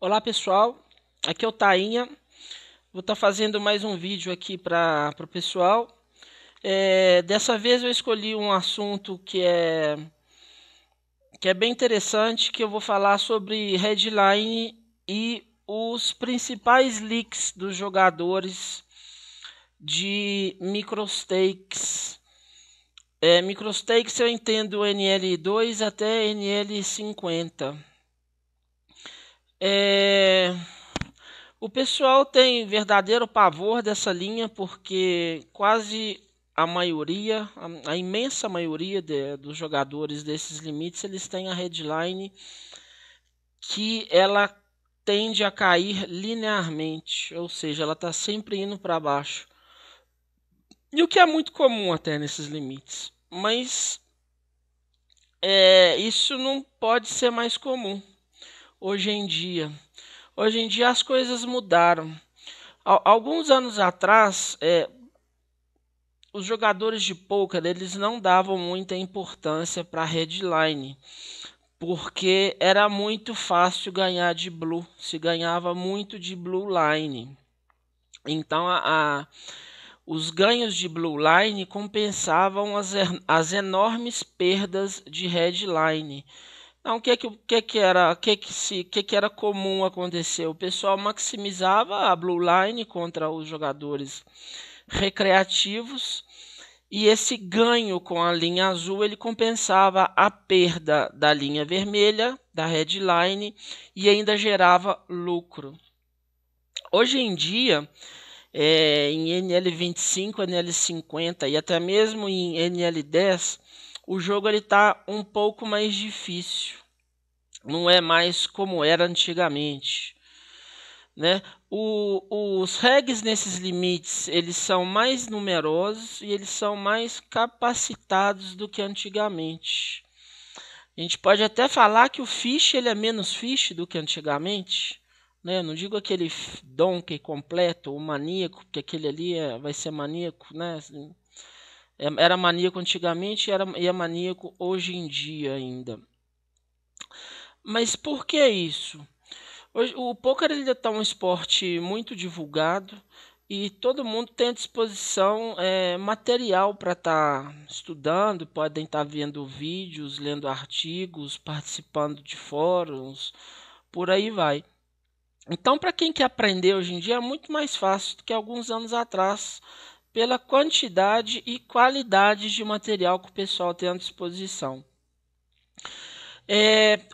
Olá pessoal, aqui é o Tainha. Vou estar fazendo mais um vídeo aqui para o pessoal. Dessa vez eu escolhi um assunto que é bem interessante, que eu vou falar sobre headline e os principais leaks dos jogadores de microstakes. Microstakes eu entendo NL2 até NL50. O pessoal tem verdadeiro pavor dessa linha porque quase a maioria, a imensa maioria dos jogadores desses limites, eles têm a headline que ela tende a cair linearmente, ou seja, ela está sempre indo para baixo. E o que é muito comum até nesses limites, mas isso não pode ser mais comum hoje em dia. Hoje em dia as coisas mudaram. Alguns anos atrás, os jogadores de poker eles não davam muita importância para a headline, porque era muito fácil ganhar de blue, se ganhava muito de blue line. Então os ganhos de blue line compensavam as enormes perdas de headline. Então, o que era comum acontecer? O pessoal maximizava a blue line contra os jogadores recreativos e esse ganho com a linha azul ele compensava a perda da linha vermelha, da headline, e ainda gerava lucro. Hoje em dia, em NL25, NL50 e até mesmo em NL10, o jogo está um pouco mais difícil. Não é mais como era antigamente, né? Os regs nesses limites eles são mais numerosos e eles são mais capacitados do que antigamente. A gente pode até falar que o fish ele é menos fish do que antigamente, né? Não digo aquele donkey completo, o maníaco, porque aquele ali vai ser maníaco, né? Era maníaco antigamente e é maníaco hoje em dia ainda. Mas por que isso? Hoje, o poker ainda está um esporte muito divulgado e todo mundo tem à disposição material para estar estudando, podem estar vendo vídeos, lendo artigos, participando de fóruns, por aí vai. Então, para quem quer aprender hoje em dia, é muito mais fácil do que alguns anos atrás, pela quantidade e qualidade de material que o pessoal tem à disposição.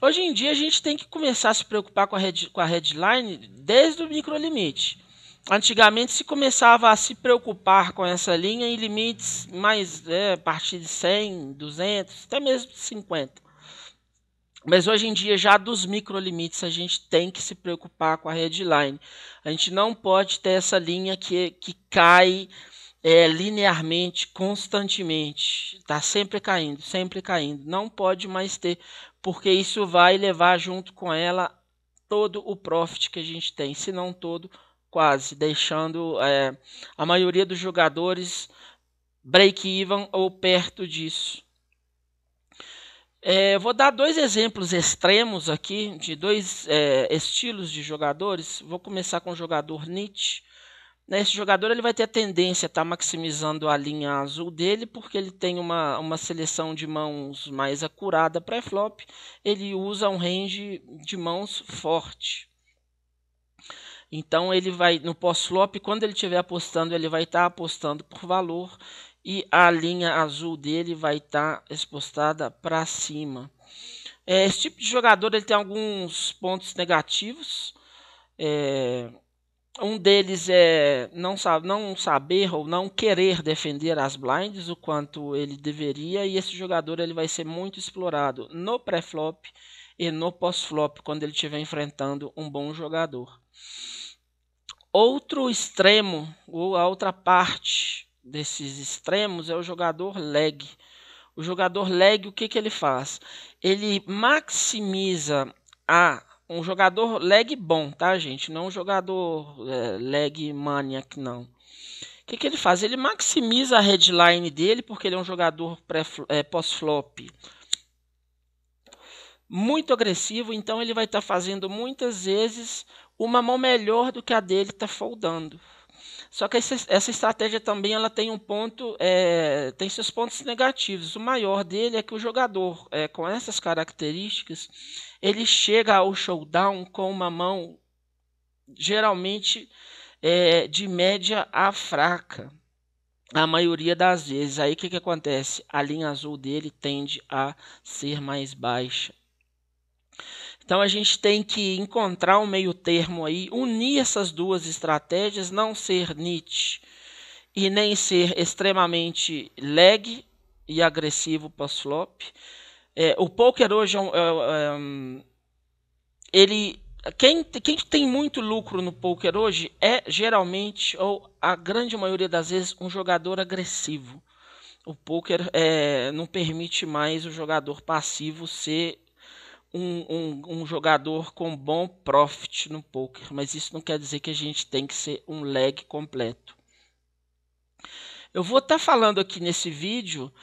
Hoje em dia a gente tem que começar a se preocupar com a headline desde o microlimite. Antigamente se começava a se preocupar com essa linha em limites mais a partir de 100, 200, até mesmo 50. Mas hoje em dia já dos microlimites a gente tem que se preocupar com a headline. A gente não pode ter essa linha que cai linearmente, constantemente. Está sempre caindo, sempre caindo. Não pode mais ter, porque isso vai levar junto com ela todo o profit que a gente tem, se não todo, quase, deixando a maioria dos jogadores break-even ou perto disso. Vou dar dois exemplos extremos aqui de dois estilos de jogadores. Vou começar com o jogador Nietzsche. Esse jogador ele vai ter a tendência a estar maximizando a linha azul dele, porque ele tem uma seleção de mãos mais acurada pré-flop. Ele usa um range de mãos forte. Então ele vai no pós-flop, quando ele estiver apostando, ele vai estar apostando por valor e a linha azul dele vai estar expostada para cima. Esse tipo de jogador ele tem alguns pontos negativos. Um deles é não saber ou não querer defender as blinds o quanto ele deveria, e esse jogador ele vai ser muito explorado no pré-flop e no pós-flop quando ele estiver enfrentando um bom jogador. Outro extremo, ou a outra parte desses extremos, é o jogador leg. O jogador leg, o que ele faz? Ele maximiza um jogador leg bom, tá, gente? Não um jogador leg maniac, não. O que ele faz? Ele maximiza a headline dele, porque ele é um jogador pós-flop muito agressivo, então ele vai estar fazendo muitas vezes uma mão melhor do que a dele está foldando. Só que essa estratégia também ela tem um ponto, tem seus pontos negativos. O maior dele é que o jogador com essas características, ele chega ao showdown com uma mão geralmente de média a fraca. A maioria das vezes. Aí o que acontece? A linha azul dele tende a ser mais baixa. Então a gente tem que encontrar um meio termo aí, unir essas duas estratégias, não ser niche e nem ser extremamente lag e agressivo pós-flop. O poker hoje quem tem muito lucro no poker hoje é geralmente, ou a grande maioria das vezes, um jogador agressivo. O poker não permite mais o jogador passivo ser um jogador com bom profit no poker, mas isso não quer dizer que a gente tem que ser um lag completo. Eu vou estar falando aqui nesse vídeo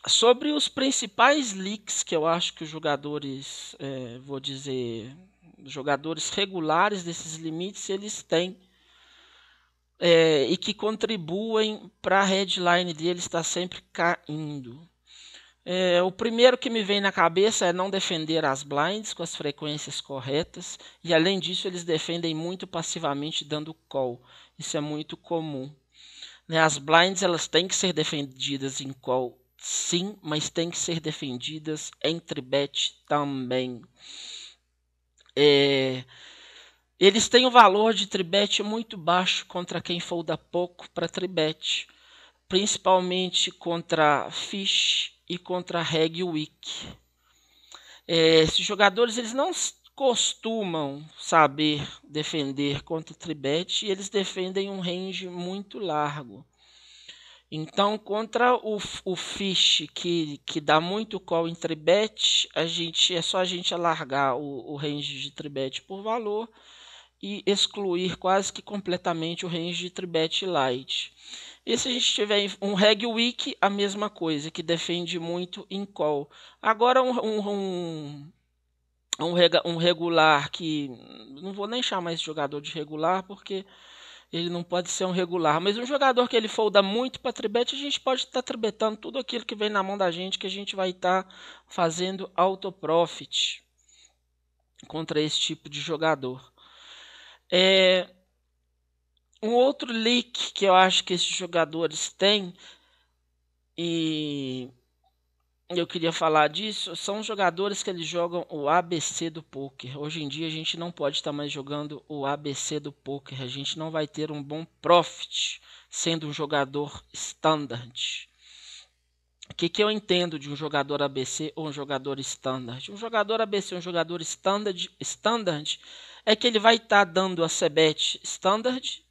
sobre os principais leaks que eu acho que os jogadores, vou dizer, jogadores regulares desses limites, eles têm e que contribuem para a headline deles estar sempre caindo. O primeiro que me vem na cabeça é não defender as blinds com as frequências corretas, e além disso eles defendem muito passivamente dando call. Isso é muito comum. As blinds elas têm que ser defendidas em call, sim, mas têm que ser defendidas em tribet também. Eles têm um valor de tribet muito baixo contra quem folda pouco para tribet, principalmente contra fish e contra reg weak. Esses jogadores eles não costumam saber defender contra tribet e eles defendem um range muito largo. Então, contra o fish que dá muito call em tribet, é só a gente alargar o range de tribet por valor e excluir quase que completamente o range de tribet light. E se a gente tiver um reg weak, a mesma coisa, que defende muito em call. Agora um regular que não vou nem chamar esse jogador de regular porque ele não pode ser um regular, mas um jogador que ele folda muito para tribet, a gente pode estar tribetando tudo aquilo que vem na mão da gente, que a gente vai estar fazendo auto profit contra esse tipo de jogador. Um outro leak que eu acho que esses jogadores têm, e eu queria falar disso, são os jogadores que eles jogam o ABC do poker. Hoje em dia a gente não pode estar mais jogando o ABC do poker. A gente não vai ter um bom profit sendo um jogador standard. O que eu entendo de um jogador ABC ou um jogador standard? Um jogador ABC, um jogador standard é que ele vai estar dando a c-bet standard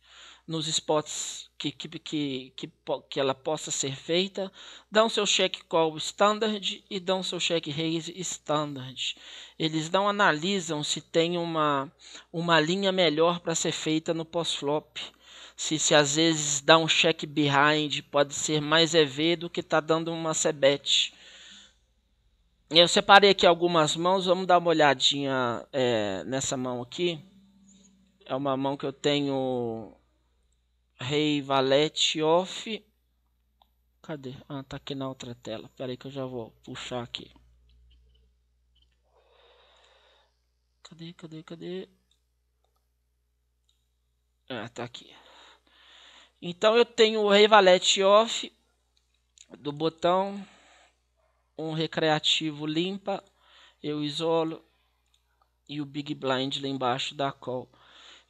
nos spots que ela possa ser feita, dão seu check call standard e dão seu check raise standard. Eles não analisam se tem uma linha melhor para ser feita no pós-flop. Se às vezes dá um check behind, pode ser mais EV do que está dando uma c-bet. Eu separei aqui algumas mãos, vamos dar uma olhadinha nessa mão aqui. É uma mão que eu tenho rei, valete, off. Cadê? Ah, tá aqui na outra tela. Espera aí que eu já vou puxar aqui. Cadê? Ah, tá aqui. Então eu tenho o rei, valete, off do botão. Um recreativo limpa. Eu isolo. E o big blind lá embaixo da call.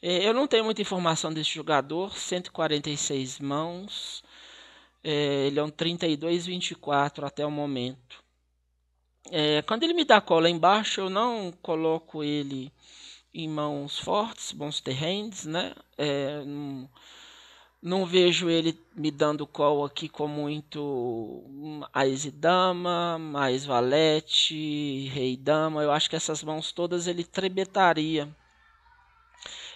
Eu não tenho muita informação desse jogador. 146 mãos. Ele é um 32-24 até o momento. Quando ele me dá call lá embaixo, eu não coloco ele em mãos fortes, bons terrenos, né? Não vejo ele me dando call aqui com muito Ás e Dama, mais Valete, Rei e Dama. Eu acho que essas mãos todas ele trebetaria.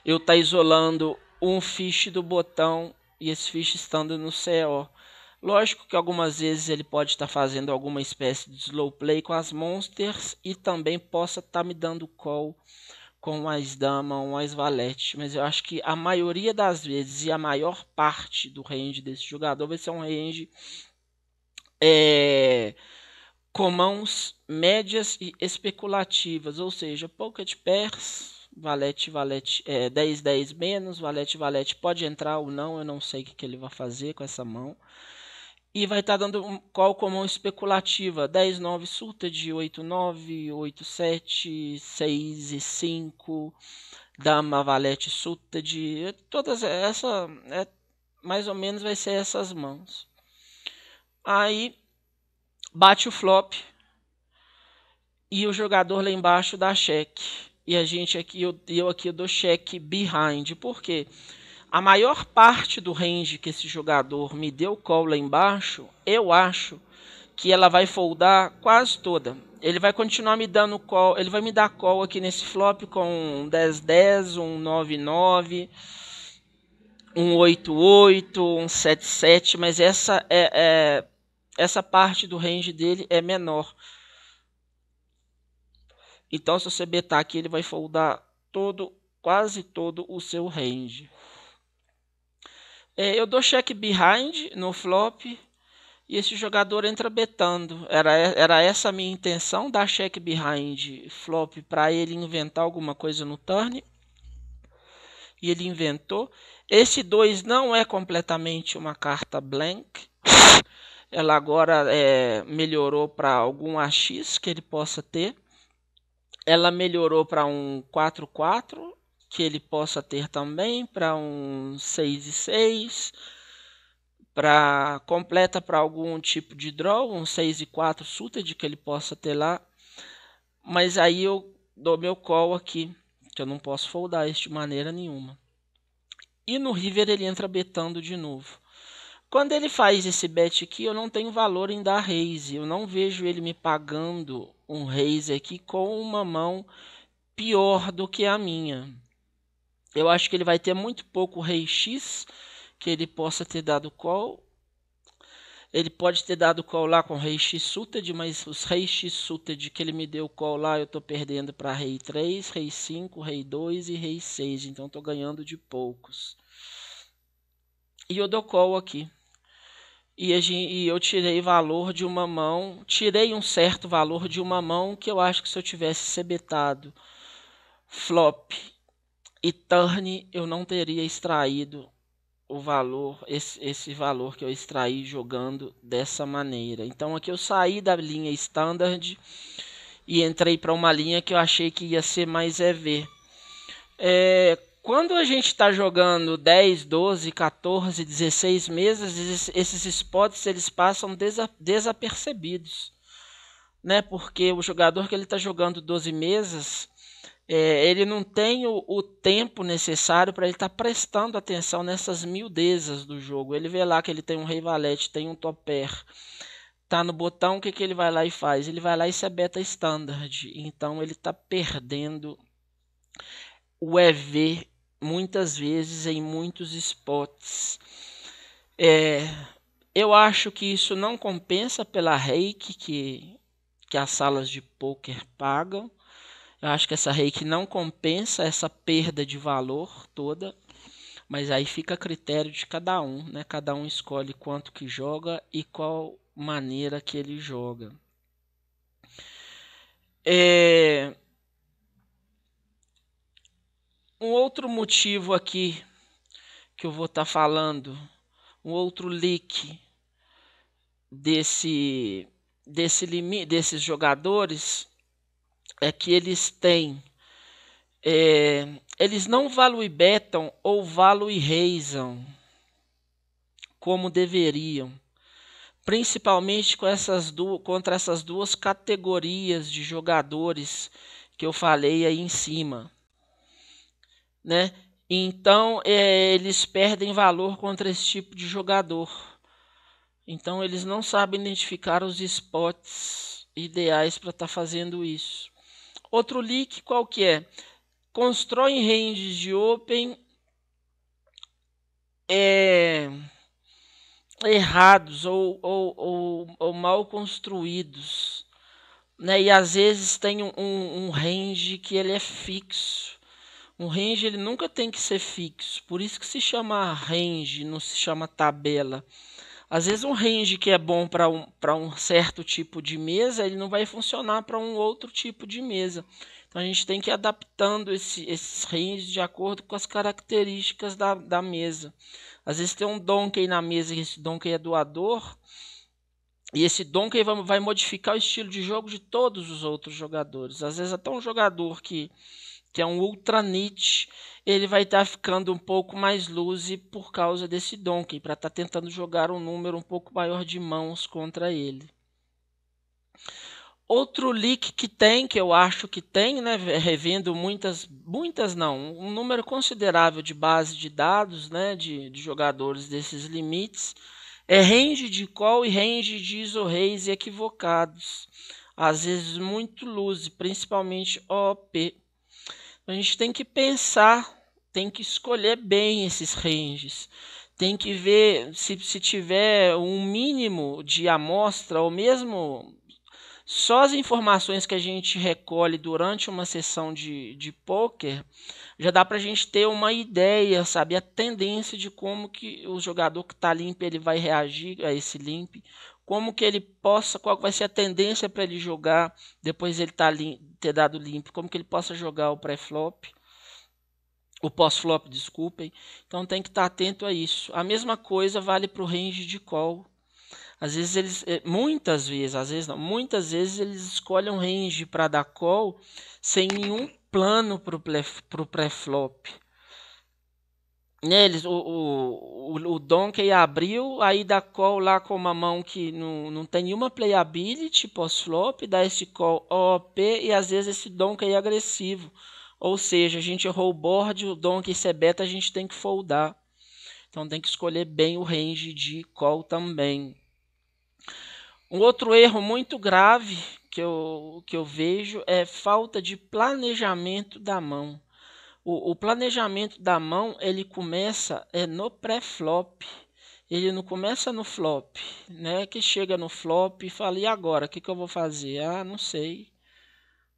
Eu tá isolando um fish do botão e esse fish estando no CO. Lógico que algumas vezes ele pode estar fazendo alguma espécie de slow play com as monsters e também possa estar me dando call com mais dama ou mais valete, mas eu acho que a maioria das vezes e a maior parte do range desse jogador vai ser um range com mãos médias e especulativas, ou seja, pocket pairs, valete, valete, 10, 10 menos, valete, valete pode entrar ou não, eu não sei o que ele vai fazer com essa mão. E vai estar dando um call com mão especulativa, 10, 9 suited, 8, 9, 8, 7, 6 e 5, dama, valete, suited, todas essa, mais ou menos vai ser essas mãos. Aí bate o flop e o jogador lá embaixo dá cheque. E a gente aqui, eu aqui dou cheque behind. Por quê? A maior parte do range que esse jogador me deu call lá embaixo, eu acho que ela vai foldar quase toda. Ele vai continuar me dando call, ele vai me dar call aqui nesse flop com um 10-10, um 9-9, um 8-8, um 7-7, mas essa parte do range dele é menor. Então, se você betar aqui, ele vai foldar quase todo o seu range. Eu dou check behind no flop e esse jogador entra betando. Era essa a minha intenção, dar check behind flop para ele inventar alguma coisa no turn. E ele inventou. Esse 2 não é completamente uma carta blank. Ela agora melhorou para algum AX que ele possa ter. Ela melhorou para um 4-4, que ele possa ter também, para um 6-6, completa para algum tipo de draw, um 6-4 suited que ele possa ter lá. Mas aí eu dou meu call aqui, que eu não posso foldar isso de maneira nenhuma. E no river ele entra betando de novo. Quando ele faz esse bet aqui, eu não tenho valor em dar raise. Eu não vejo ele me pagando um raise aqui com uma mão pior do que a minha. Eu acho que ele vai ter muito pouco rei X que ele possa ter dado call. Ele pode ter dado call lá com rei X suited, mas os rei X suited que ele me deu call lá, eu estou perdendo para rei 3, rei 5, rei 2 e rei 6. Então estou ganhando de poucos. E eu dou call aqui. E eu tirei valor de uma mão, tirei um certo valor de uma mão que eu acho que se eu tivesse cebetado flop e turn, eu não teria extraído o valor, esse valor que eu extraí jogando dessa maneira. Então aqui eu saí da linha standard e entrei para uma linha que eu achei que ia ser mais EV. Quando a gente está jogando 10, 12, 14, 16 mesas, esses spots eles passam desapercebidos, né? Porque o jogador que ele está jogando 12 mesas, ele não tem o tempo necessário para ele estar prestando atenção nessas miudezas do jogo. Ele vê lá que ele tem um rei valete, tem um top pair, tá no botão, o que ele vai lá e faz? Ele vai lá e se beta standard. Então ele está perdendo o EV muitas vezes em muitos spots. Eu acho que isso não compensa pela rake que as salas de poker pagam. Eu acho que essa rake não compensa essa perda de valor toda. Mas aí fica a critério de cada um, né? Cada um escolhe quanto que joga e qual maneira que ele joga. Um outro motivo aqui que eu vou estar falando, um outro leak desses jogadores é que eles têm, eles não value betam ou value raisam como deveriam, principalmente contra essas duas categorias de jogadores que eu falei aí em cima, né? Então eles perdem valor contra esse tipo de jogador. Então eles não sabem identificar os spots ideais para estar fazendo isso. Outro leak qual que é? Constroem ranges de open errados ou mal construídos, né? E às vezes tem um range que ele é fixo. Um range ele nunca tem que ser fixo, por isso que se chama range, não se chama tabela. Às vezes um range que é bom para um certo tipo de mesa, ele não vai funcionar para um outro tipo de mesa. Então a gente tem que ir adaptando esses ranges de acordo com as características da mesa. Às vezes tem um donkey na mesa e esse donkey é doador, e esse donkey vai modificar o estilo de jogo de todos os outros jogadores. Às vezes até um jogador que é um ultra niche, ele vai estar ficando um pouco mais loose por causa desse donkey, para estar tentando jogar um número um pouco maior de mãos contra ele. Outro leak que tem, que eu acho que tem, né, revendo muitas não, um número considerável de base de dados, né, de jogadores desses limites, é range de call e range de iso-raise equivocados. Às vezes muito loose, principalmente OP. A gente tem que pensar, tem que escolher bem esses ranges. Tem que ver se tiver um mínimo de amostra, ou mesmo só as informações que a gente recolhe durante uma sessão de poker, já dá para a gente ter uma ideia, sabe, a tendência de como que o jogador que está limpo ele vai reagir a esse limp, como que ele possa, qual vai ser a tendência para ele jogar depois ele ter dado limpo, como que ele possa jogar o pré-flop, o pós-flop, desculpem. Então tem que estar atento a isso. A mesma coisa vale para o range de call. Às vezes muitas vezes, às vezes não, muitas vezes eles escolhem um range para dar call sem nenhum plano para o pré-flop. Neles, o Donkey abriu, aí dá call lá com uma mão que não tem nenhuma playability pós-flop, dá esse call OP e às vezes esse Donkey é agressivo. Ou seja, a gente errou o board, o Donkey se é beta, a gente tem que foldar. Então tem que escolher bem o range de call também. Um outro erro muito grave que eu vejo é falta de planejamento da mão. O planejamento da mão ele começa no pré-flop. Ele não começa no flop, né? Que chega no flop e fala, e agora? O que eu vou fazer? Ah, não sei.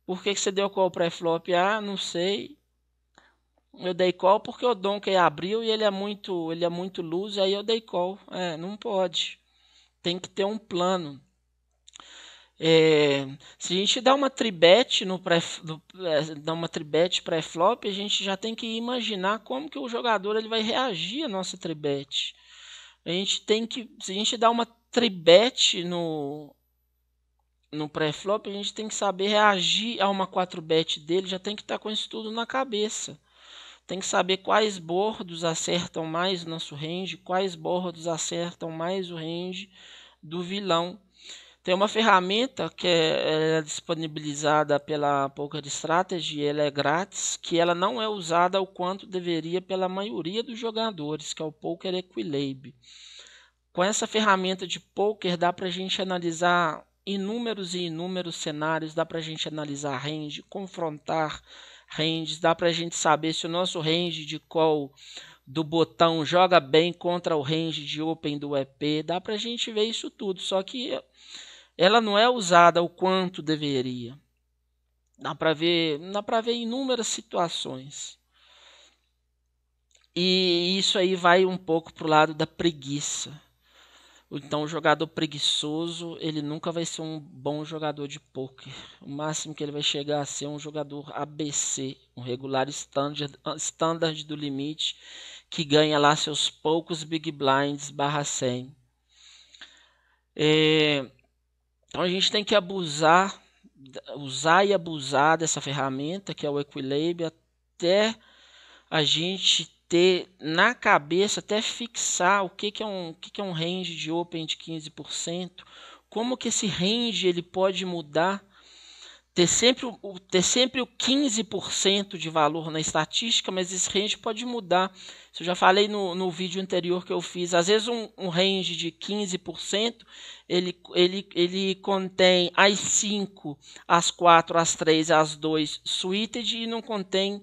Por que você deu call pré-flop? Ah, não sei. Eu dei call porque o Donkey abriu e ele é muito loose, aí eu dei call. Não pode. Tem que ter um plano. Se a gente dá uma tribet dá uma tribet pré-flop, a gente já tem que imaginar como que o jogador ele vai reagir à nossa tribet. Se a gente dá uma tribet no pré-flop, a gente tem que saber reagir a uma 4-bet dele, já tem que estar com isso tudo na cabeça. Tem que saber quais bordos acertam mais o nosso range, quais bordos acertam mais o range do vilão. Tem uma ferramenta que é disponibilizada pela PokerStrategy, ela é grátis, que ela não é usada o quanto deveria pela maioria dos jogadores, que é o Poker Equilab. Com essa ferramenta de poker dá para a gente analisar inúmeros e inúmeros cenários, dá para a gente analisar range, confrontar ranges, dá para a gente saber se o nosso range de call do botão joga bem contra o range de open do EP, dá para a gente ver isso tudo, só que ela não é usada o quanto deveria. Dá para ver inúmeras situações. E isso aí vai um pouco pro lado da preguiça. Então, o jogador preguiçoso, ele nunca vai ser um bom jogador de poker. O máximo que ele vai chegar a ser um jogador ABC, um regular standard do limite, que ganha lá seus poucos big blinds /100. Então a gente tem que usar e abusar dessa ferramenta que é o Equilab até a gente ter na cabeça, até fixar o que é um range de open de 15%, como que esse range ele pode mudar, ter sempre o 15% de valor na estatística, mas esse range pode mudar. Isso eu já falei no vídeo anterior que eu fiz. Às vezes um range de 15%, ele contém as 5, as 4, as 3, as 2 suited e não contém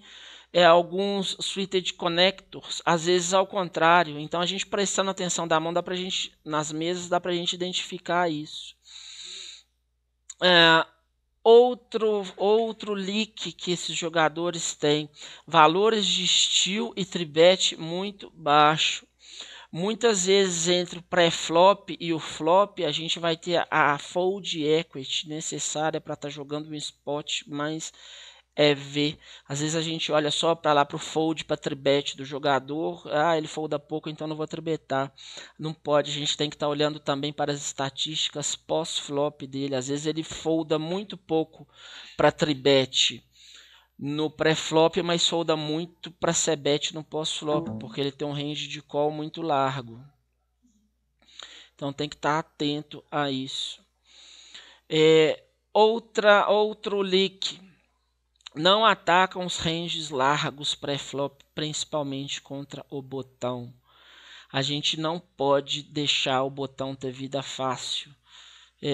alguns switched connectors, às vezes ao contrário. Então a gente prestando atenção da mão, dá pra gente, nas mesas, dá pra gente identificar isso. Outro leak que esses jogadores têm, valores de steal e tribet muito baixo. Muitas vezes entre o pré-flop e o flop a gente vai ter a fold equity necessária para estar jogando um spot mais EV. Às vezes a gente olha só para lá para o fold, para tribet do jogador. Ah, ele folda pouco, então não vou tribetar. Não pode, a gente tem que estar olhando também para as estatísticas pós-flop dele. Às vezes ele folda muito pouco para tribet no pré-flop, mas folda muito para c-bet no pós-flop, porque ele tem um range de call muito largo. Então tem que estar atento a isso. Outro leak. Não atacam os ranges largos pré-flop, principalmente contra o botão. A gente não pode deixar o botão ter vida fácil.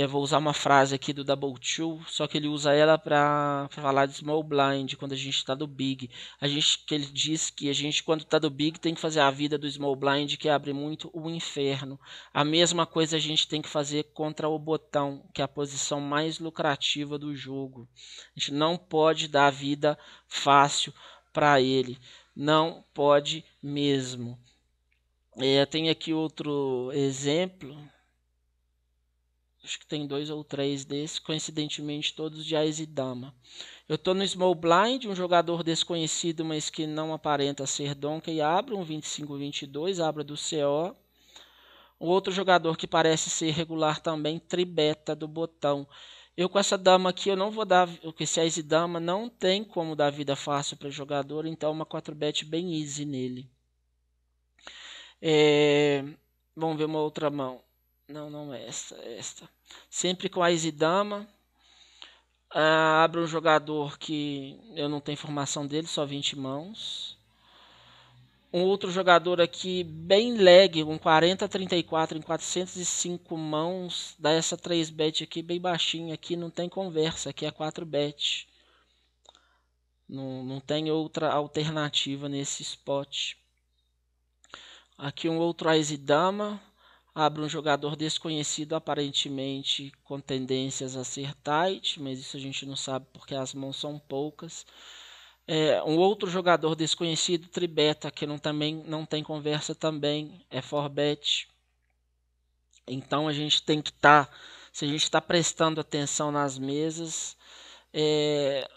Vou usar uma frase aqui do Double Two, só que ele usa ela para falar de small blind quando a gente está do big. Que ele diz que a gente, quando está do big, tem que fazer a vida do small blind, que abre muito o inferno. A mesma coisa a gente tem que fazer contra o botão, que é a posição mais lucrativa do jogo. A gente não pode dar vida fácil para ele. Não pode mesmo. Tem aqui outro exemplo. Acho que tem 2 ou 3 desses, coincidentemente todos de Ás e Dama. Eu estou no Small Blind, um jogador desconhecido, mas que não aparenta ser Donkey, abre um 25-22, abre do CO. O outro jogador que parece ser regular também, tribeta do botão. Eu com essa dama aqui, eu não vou dar, porque esse Ás e Dama não tem como dar vida fácil para o jogador, então uma 4-bet bem easy nele. Vamos ver uma outra mão. Não é esta. Sempre com Ás e Dama. Abre um jogador que eu não tenho informação dele, só 20 mãos. Um outro jogador aqui bem lag, com 40-34 em 405 mãos. Dá essa 3-bet aqui bem baixinha. Aqui não tem conversa, aqui é 4-bet. Não tem outra alternativa nesse spot. Aqui um outro Ás e Dama. Abre um jogador desconhecido, aparentemente com tendências a ser tight, mas isso a gente não sabe porque as mãos são poucas. Um outro jogador desconhecido, tribeta, que também não tem conversa também, é 4-bet. Então a gente tem que estar, se a gente está prestando atenção nas mesas,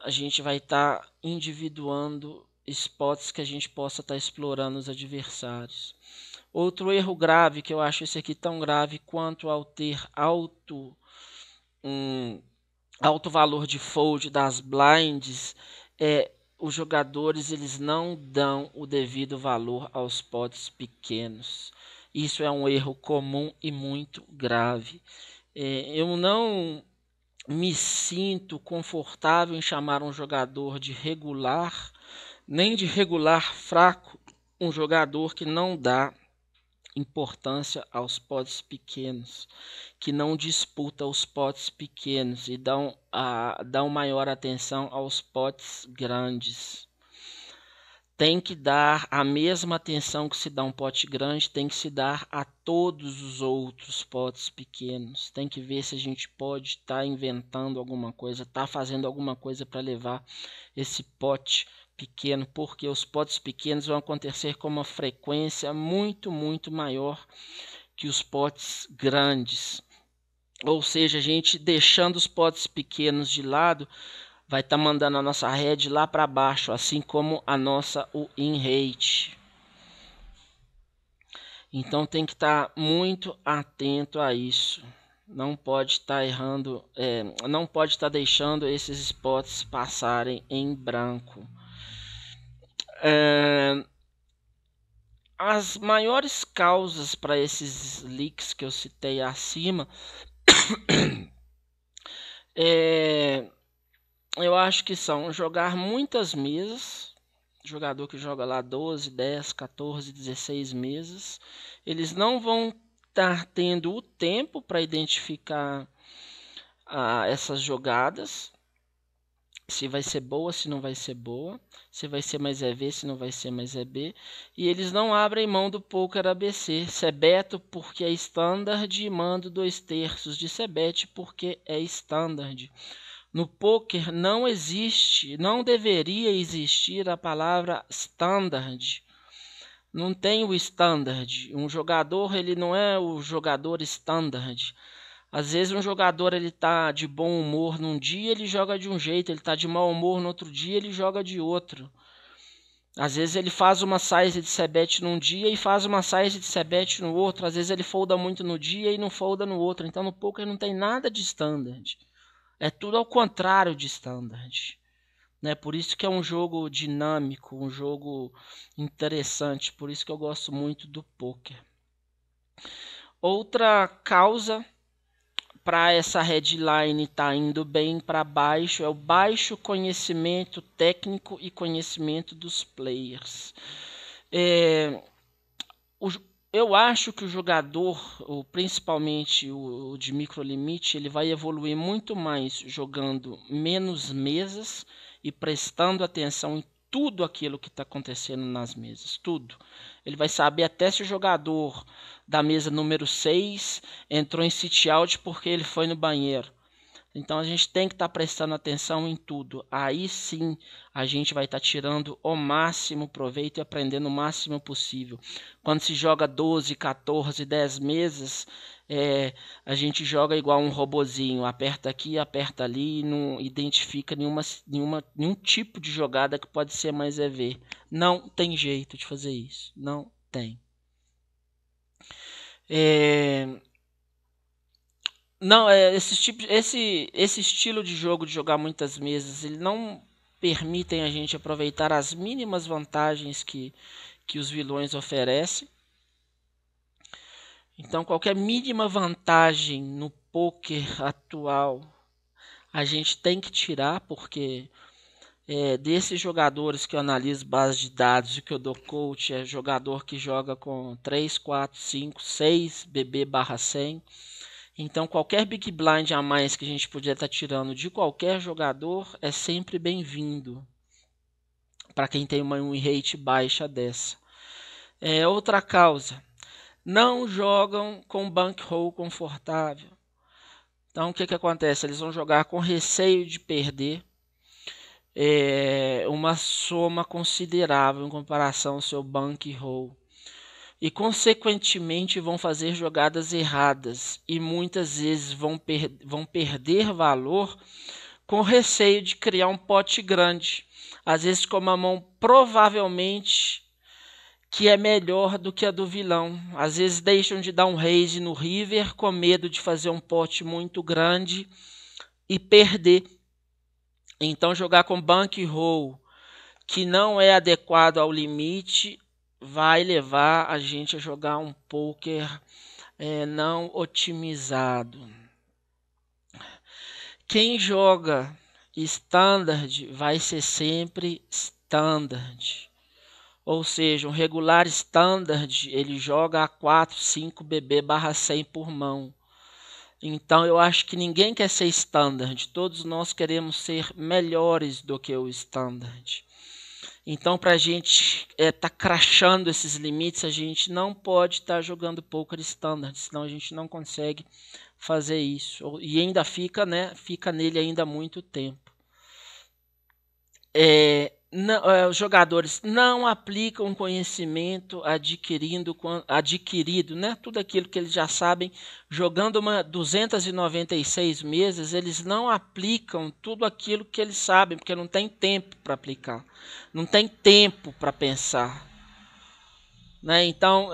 a gente vai estar individuando spots que a gente possa estar explorando os adversários. Outro erro grave, que eu acho esse aqui tão grave quanto ao ter alto valor de fold das blinds, os jogadores eles não dão o devido valor aos pots pequenos. Isso é um erro comum e muito grave. Eu não me sinto confortável em chamar um jogador de regular, nem de regular fraco, um jogador que não dá importância aos potes pequenos, que não disputa os potes pequenos e dão maior atenção aos potes grandes. Tem que dar a mesma atenção que se dá um pote grande, tem que se dar a todos os outros potes pequenos. Tem que ver se a gente pode estar inventando alguma coisa, estar fazendo alguma coisa para levar esse pote pequeno, porque os potes pequenos vão acontecer com uma frequência muito, muito maior que os potes grandes. Ou seja, a gente deixando os potes pequenos de lado, vai estar mandando a nossa head lá para baixo, assim como a nossa win rate. Então tem que estar muito atento a isso. Não pode estar errando, não pode estar deixando esses spots passarem em branco. As maiores causas para esses leaks que eu citei acima, eu acho que são jogar muitas mesas, jogador que joga lá 12, 10, 14, 16 mesas, eles não vão estar tendo o tempo para identificar essas jogadas. se vai ser boa, se não vai ser boa, se vai ser mais EV, se não vai ser mais EB. E eles não abrem mão do poker ABC. Sebeto porque é standard e mando 2/3 de Sebet porque é standard. No poker não existe, não deveria existir a palavra standard. Não tem o standard. Um jogador, ele não é o jogador standard. Às vezes um jogador ele tá de bom humor num dia, ele joga de um jeito, ele tá de mau humor no outro dia, ele joga de outro. Às vezes ele faz uma size de sebet num dia e faz uma size de sebet no outro. Às vezes ele folda muito no dia e não folda no outro. Então no poker não tem nada de standard. É tudo ao contrário de standard. Né? Por isso que é um jogo dinâmico, um jogo interessante. Por isso que eu gosto muito do poker. Outra causa para essa headline estar indo bem para baixo é o baixo conhecimento técnico e conhecimento dos players. Eu acho que o jogador, principalmente o de microlimite, ele vai evoluir muito mais jogando menos mesas e prestando atenção em tudo aquilo que está acontecendo nas mesas, tudo. Ele vai saber até se o jogador da mesa número 6 entrou em sit out porque ele foi no banheiro. Então a gente tem que estar prestando atenção em tudo. Aí sim a gente vai estar tirando o máximo proveito e aprendendo o máximo possível. Quando se joga 12, 14, 10 mesas, a gente joga igual um robozinho. Aperta aqui, aperta ali e não identifica nenhum tipo de jogada que pode ser mais EV. Não tem jeito de fazer isso. Não tem. Não, esse estilo de jogo de jogar muitas mesas, ele não permitem a gente aproveitar as mínimas vantagens que os vilões oferecem. Então, qualquer mínima vantagem no poker atual, a gente tem que tirar, porque desses jogadores que eu analiso base de dados e que eu dou coach, é jogador que joga com 3, 4, 5, 6 BB/100. Então, qualquer big blind a mais que a gente puder estar tirando de qualquer jogador é sempre bem-vindo para quem tem uma win rate baixa dessa. Outra causa, não jogam com bankroll confortável. Então, o que acontece? Eles vão jogar com receio de perder uma soma considerável em comparação ao seu bankroll. E consequentemente vão fazer jogadas erradas e muitas vezes vão perder valor com receio de criar um pote grande, às vezes com uma mão provavelmente que é melhor do que a do vilão. Às vezes deixam de dar um raise no river com medo de fazer um pote muito grande e perder. Então jogar com bankroll que não é adequado ao limite vai levar a gente a jogar um poker não otimizado. Quem joga standard vai ser sempre standard. Ou seja, um regular standard ele joga a 4, 5 BB/100 por mão. Então eu acho que ninguém quer ser standard. Todos nós queremos ser melhores do que o standard. Então, para a gente tá crashando esses limites, a gente não pode estar jogando poker standard, senão a gente não consegue fazer isso. E ainda fica nele ainda muito tempo. Os jogadores não aplicam conhecimento adquirido, né? Tudo aquilo que eles já sabem, jogando 296 mesas, eles não aplicam tudo aquilo que eles sabem, porque não tem tempo para aplicar, não tem tempo para pensar. Né? Então,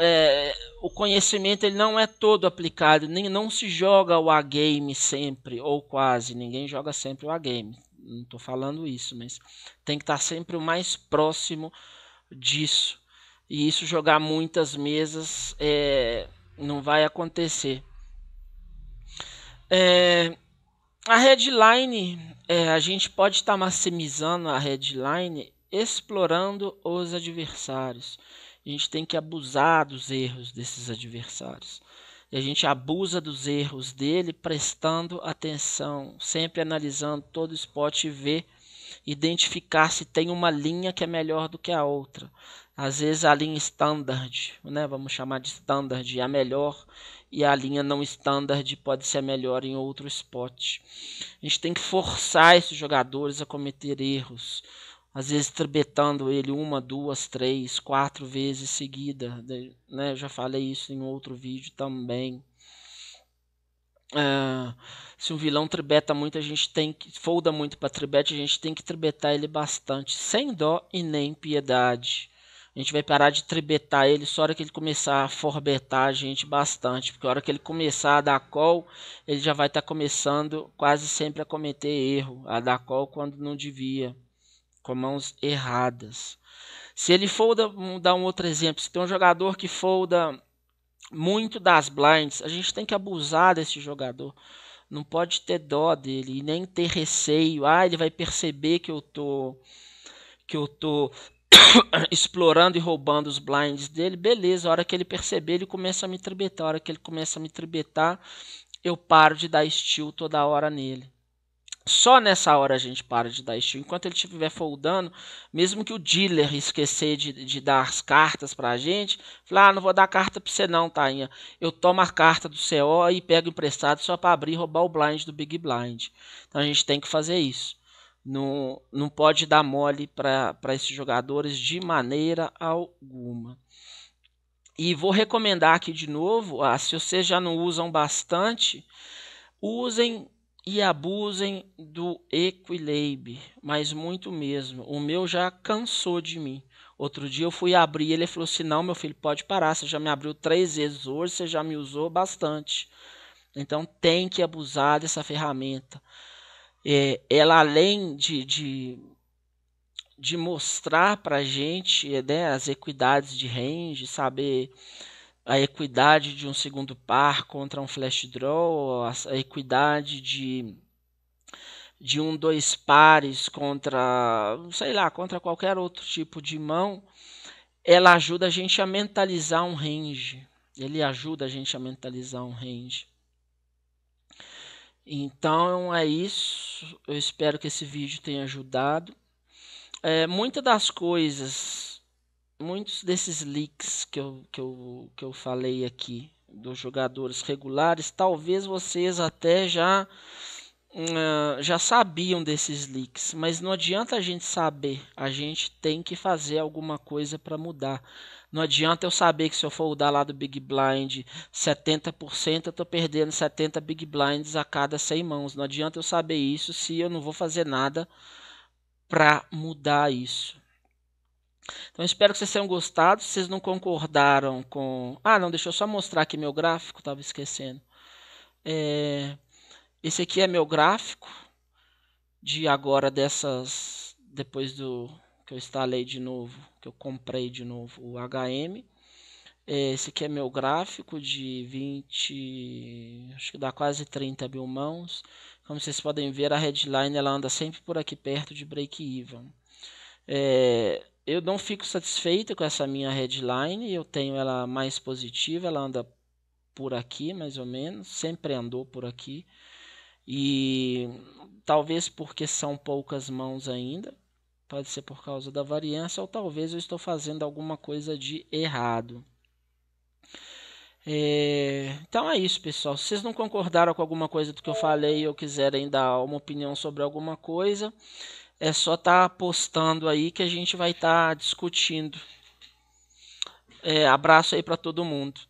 o conhecimento ele não é todo aplicado, não se joga o A-game sempre, ou quase, ninguém joga sempre o A-game. Não estou falando isso, mas tem que estar sempre o mais próximo disso. E isso jogar muitas mesas não vai acontecer. A headline, a gente pode estar maximizando a headline explorando os adversários. A gente tem que abusar dos erros desses adversários. E a gente abusa dos erros dele prestando atenção, sempre analisando todo o spot e ver identificar se tem uma linha que é melhor do que a outra. Às vezes a linha standard, né, vamos chamar de standard, é a melhor, e a linha não standard pode ser melhor em outro spot. A gente tem que forçar esses jogadores a cometer erros, às vezes trebetando ele 1, 2, 3, 4 vezes seguida, né? Eu já falei isso em outro vídeo também. Se um vilão tribeta muito, a gente tem que folda muito para tribete, a gente tem que tribetar ele bastante, sem dó e nem piedade. A gente vai parar de tribetar ele só na hora que ele começar a forbetar a gente bastante, porque a hora que ele começar a dar call, ele já vai estar começando quase sempre a cometer erro, a dar call quando não devia, com mãos erradas. Se ele folda, vamos dar um outro exemplo, se tem um jogador que folda muito das blinds, a gente tem que abusar desse jogador. Não pode ter dó dele e nem ter receio. Ele vai perceber que eu tô explorando e roubando os blinds dele. Beleza, a hora que ele perceber, ele começa a me tribetar. A hora que ele começa a me tribetar, eu paro de dar steal toda hora nele. Só nessa hora a gente para de dar steal. Enquanto ele estiver foldando, mesmo que o dealer esquecer de dar as cartas pra gente, falar, não vou dar carta pra você não, tainha. Eu tomo a carta do CO e pego emprestado só para abrir e roubar o blind do Big Blind. Então a gente tem que fazer isso. Não pode dar mole para esses jogadores de maneira alguma. E vou recomendar aqui de novo, se vocês já não usam bastante, usem e abusem do Equilab, mas muito mesmo. O meu já cansou de mim. Outro dia eu fui abrir, ele falou assim, não, meu filho, pode parar, você já me abriu 3 vezes hoje, você já me usou bastante. Então tem que abusar dessa ferramenta. Ela além de mostrar para a gente, né, as equidades de range, saber a equidade de um segundo par contra um flash draw, a equidade de 2 pares contra, sei lá, contra qualquer outro tipo de mão, ela ajuda a gente a mentalizar um range. Ele ajuda a gente a mentalizar um range. Então é isso. Eu espero que esse vídeo tenha ajudado. Muitas das coisas, muitos desses leaks que eu falei aqui dos jogadores regulares, talvez vocês até já sabiam desses leaks, mas não adianta a gente saber, a gente tem que fazer alguma coisa para mudar. Não adianta eu saber que se eu foldar lá do Big Blind 70%, eu estou perdendo 70 Big Blinds a cada 100 mãos. Não adianta eu saber isso se eu não vou fazer nada para mudar isso. Então espero que vocês tenham gostado. Se vocês não concordaram com... não, deixa eu só mostrar aqui meu gráfico, estava esquecendo. Esse aqui é meu gráfico de agora depois do que eu instalei de novo, que eu comprei de novo o HM. Esse aqui é meu gráfico de 20, acho que dá quase 30 mil mãos. Como vocês podem ver, a headline ela anda sempre por aqui perto de break-even. Eu não fico satisfeito com essa minha headline, eu tenho ela mais positiva, ela anda por aqui mais ou menos, sempre andou por aqui. E talvez porque são poucas mãos ainda, pode ser por causa da variância, ou talvez eu estou fazendo alguma coisa de errado. Então é isso, pessoal. Se vocês não concordaram com alguma coisa do que eu falei ou quiserem dar uma opinião sobre alguma coisa, é só estar postando aí que a gente vai estar discutindo. Abraço aí para todo mundo.